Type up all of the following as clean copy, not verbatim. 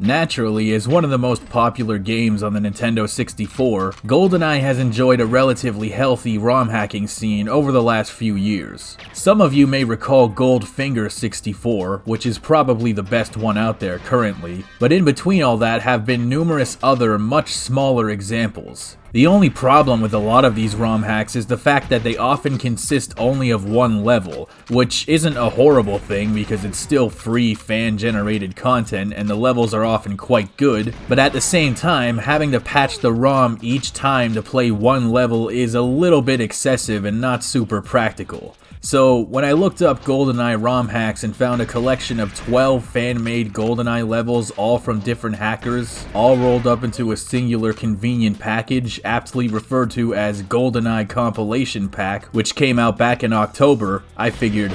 Naturally, as one of the most popular games on the Nintendo 64, Goldeneye has enjoyed a relatively healthy ROM hacking scene over the last few years. Some of you may recall Goldfinger 64, which is probably the best one out there currently, but in between all that have been numerous other much smaller examples. The only problem with a lot of these ROM hacks is the fact that they often consist only of one level, which isn't a horrible thing because it's still free fan-generated content and the levels are often quite good, but at the same time, having to patch the ROM each time to play one level is a little bit excessive and not super practical. So, when I looked up Goldeneye ROM hacks and found a collection of 12 fan-made Goldeneye levels all from different hackers, all rolled up into a singular convenient package aptly referred to as Goldeneye Compilation Pack, which came out back in October, I figured,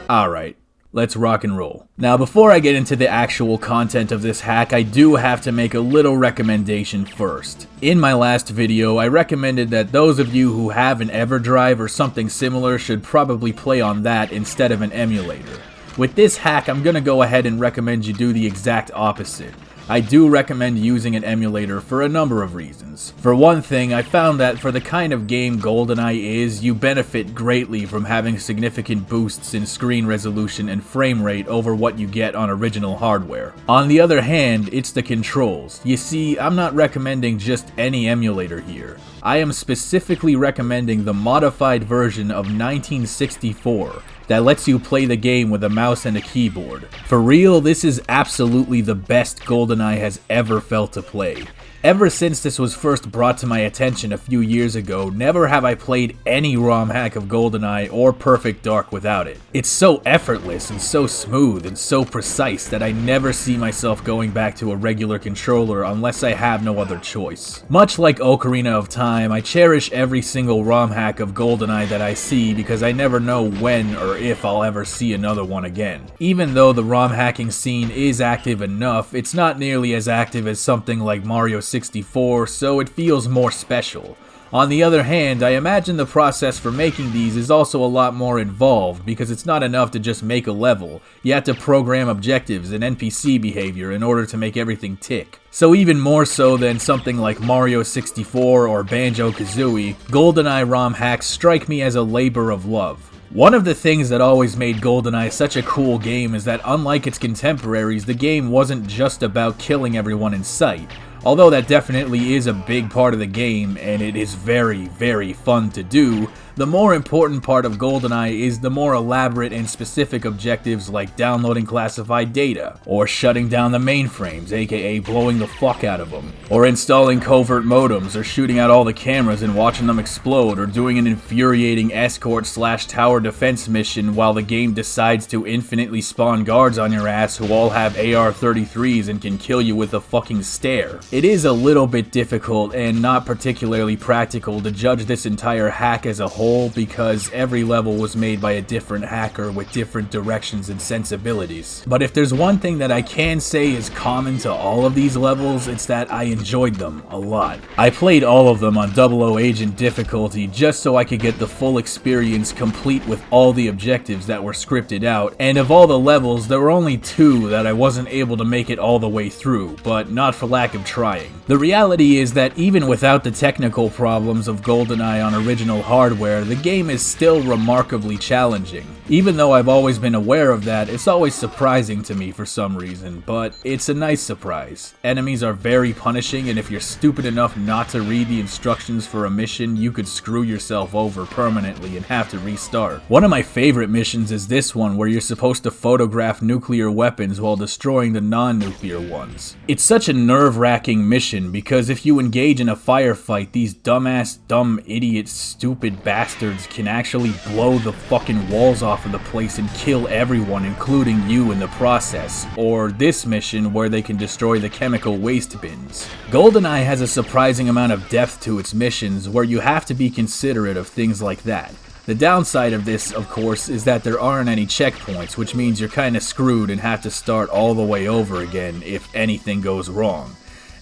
alright, let's rock and roll. Now before I get into the actual content of this hack, I do have to make a little recommendation first. In my last video, I recommended that those of you who have an EverDrive or something similar should probably play on that instead of an emulator. With this hack, I'm gonna go ahead and recommend you do the exact opposite. I do recommend using an emulator for a number of reasons. For one thing, I found that for the kind of game Goldeneye is, you benefit greatly from having significant boosts in screen resolution and frame rate over what you get on original hardware. On the other hand, it's the controls. You see, I'm not recommending just any emulator here. I am specifically recommending the modified version of 1964 that lets you play the game with a mouse and a keyboard. For real, this is absolutely the best Goldeneye has ever felt to play. Ever since this was first brought to my attention a few years ago, never have I played any ROM hack of Goldeneye or Perfect Dark without it. It's so effortless and so smooth and so precise that I never see myself going back to a regular controller unless I have no other choice. Much like Ocarina of Time, I cherish every single ROM hack of Goldeneye that I see because I never know when or if I'll ever see another one again. Even though the ROM hacking scene is active enough, it's not nearly as active as something like Mario 64, so it feels more special. On the other hand, I imagine the process for making these is also a lot more involved because it's not enough to just make a level. You have to program objectives and NPC behavior in order to make everything tick. So even more so than something like Mario 64 or Banjo-Kazooie, Goldeneye ROM hacks strike me as a labor of love. One of the things that always made Goldeneye such a cool game is that unlike its contemporaries, the game wasn't just about killing everyone in sight. Although that definitely is a big part of the game, and it is very, very fun to do, the more important part of Goldeneye is the more elaborate and specific objectives like downloading classified data, or shutting down the mainframes, aka blowing the fuck out of them, or installing covert modems, or shooting out all the cameras and watching them explode, or doing an infuriating escort/tower defense mission while the game decides to infinitely spawn guards on your ass who all have AR-33s and can kill you with a fucking stare. It is a little bit difficult and not particularly practical to judge this entire hack as a whole because every level was made by a different hacker with different directions and sensibilities. But if there's one thing that I can say is common to all of these levels, it's that I enjoyed them a lot. I played all of them on 00 Agent difficulty just so I could get the full experience complete with all the objectives that were scripted out, and of all the levels, there were only 2 that I wasn't able to make it all the way through, but not for lack of trying. The reality is that even without the technical problems of Goldeneye on original hardware, the game is still remarkably challenging. Even though I've always been aware of that, it's always surprising to me for some reason, but it's a nice surprise. Enemies are very punishing, and if you're stupid enough not to read the instructions for a mission, you could screw yourself over permanently and have to restart. One of my favorite missions is this one where you're supposed to photograph nuclear weapons while destroying the non-nuclear ones. It's such a nerve-wracking mission because if you engage in a firefight, these dumb idiot, stupid bastards can actually blow the fucking walls off of the place and kill everyone, including you, in the process. Or this mission where they can destroy the chemical waste bins. Goldeneye has a surprising amount of depth to its missions where you have to be considerate of things like that. The downside of this, of course, is that there aren't any checkpoints, which means you're kinda screwed and have to start all the way over again if anything goes wrong.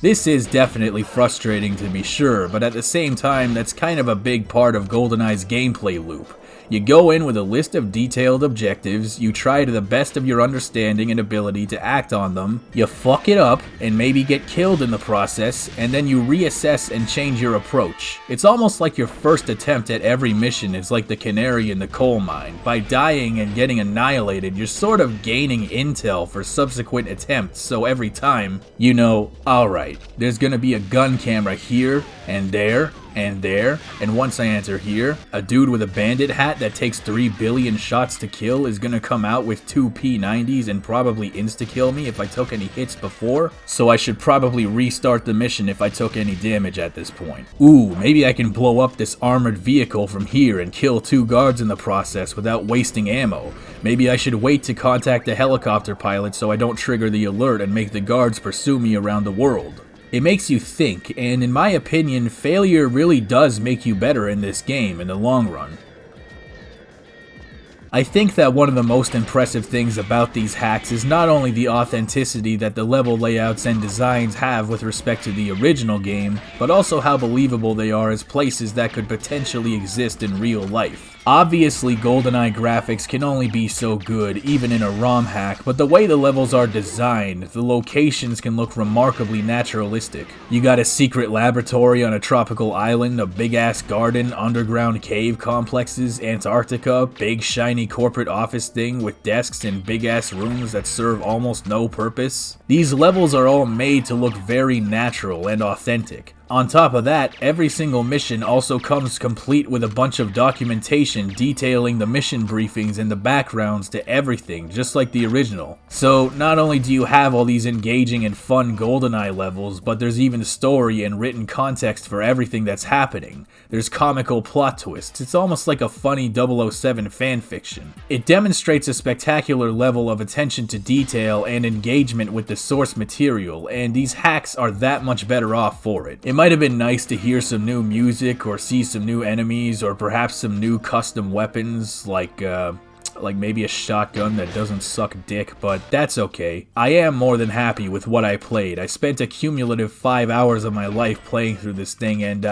This is definitely frustrating to be sure, but at the same time, that's kind of a big part of Goldeneye's gameplay loop. You go in with a list of detailed objectives, you try to the best of your understanding and ability to act on them, you fuck it up and maybe get killed in the process, and then you reassess and change your approach. It's almost like your first attempt at every mission is like the canary in the coal mine. By dying and getting annihilated, you're sort of gaining intel for subsequent attempts, so every time, you know, alright, there's gonna be a gun camera here, and there, and once I enter here, a dude with a bandit hat that takes 3 billion shots to kill is gonna come out with 2 P90s and probably insta-kill me if I took any hits before, so I should probably restart the mission if I took any damage at this point. Ooh, maybe I can blow up this armored vehicle from here and kill 2 guards in the process without wasting ammo. Maybe I should wait to contact the helicopter pilot so I don't trigger the alert and make the guards pursue me around the world. It makes you think, and in my opinion, failure really does make you better in this game in the long run. I think that one of the most impressive things about these hacks is not only the authenticity that the level layouts and designs have with respect to the original game, but also how believable they are as places that could potentially exist in real life. Obviously, Goldeneye graphics can only be so good, even in a ROM hack, but the way the levels are designed, the locations can look remarkably naturalistic. You got a secret laboratory on a tropical island, a big-ass garden, underground cave complexes, Antarctica, big shiny corporate office thing with desks and big-ass rooms that serve almost no purpose. These levels are all made to look very natural and authentic. On top of that, every single mission also comes complete with a bunch of documentation detailing the mission briefings and the backgrounds to everything, just like the original. So not only do you have all these engaging and fun Goldeneye levels, but there's even story and written context for everything that's happening. There's comical plot twists. It's almost like a funny 007 fanfiction. It demonstrates a spectacular level of attention to detail and engagement with the source material, and these hacks are that much better off for it. It might have been nice to hear some new music or see some new enemies or perhaps some new custom weapons like maybe a shotgun that doesn't suck dick, but that's okay. I am more than happy with what I played. I spent a cumulative 5 hours of my life playing through this thing, and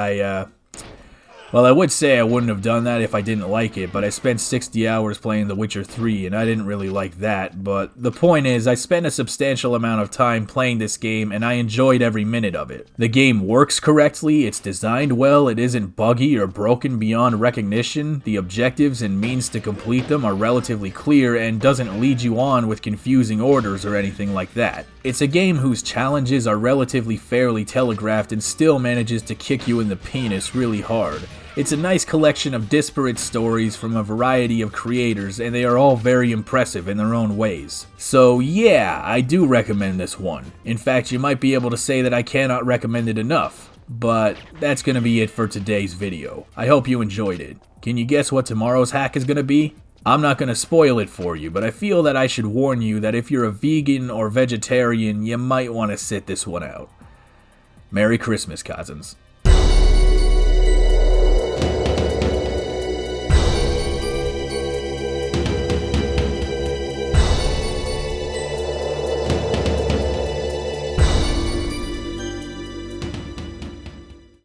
well, I would say I wouldn't have done that if I didn't like it, but I spent 60 hours playing The Witcher 3, and I didn't really like that. But the point is, I spent a substantial amount of time playing this game, and I enjoyed every minute of it. The game works correctly, it's designed well, it isn't buggy or broken beyond recognition, the objectives and means to complete them are relatively clear, and doesn't lead you on with confusing orders or anything like that. It's a game whose challenges are relatively fairly telegraphed and still manages to kick you in the penis really hard. It's a nice collection of disparate stories from a variety of creators, and they are all very impressive in their own ways. So yeah, I do recommend this one. In fact, you might be able to say that I cannot recommend it enough. But that's gonna be it for today's video. I hope you enjoyed it. Can you guess what tomorrow's hack is gonna be? I'm not gonna spoil it for you, but I feel that I should warn you that if you're a vegan or vegetarian, you might want to sit this one out. Merry Christmas, cousins.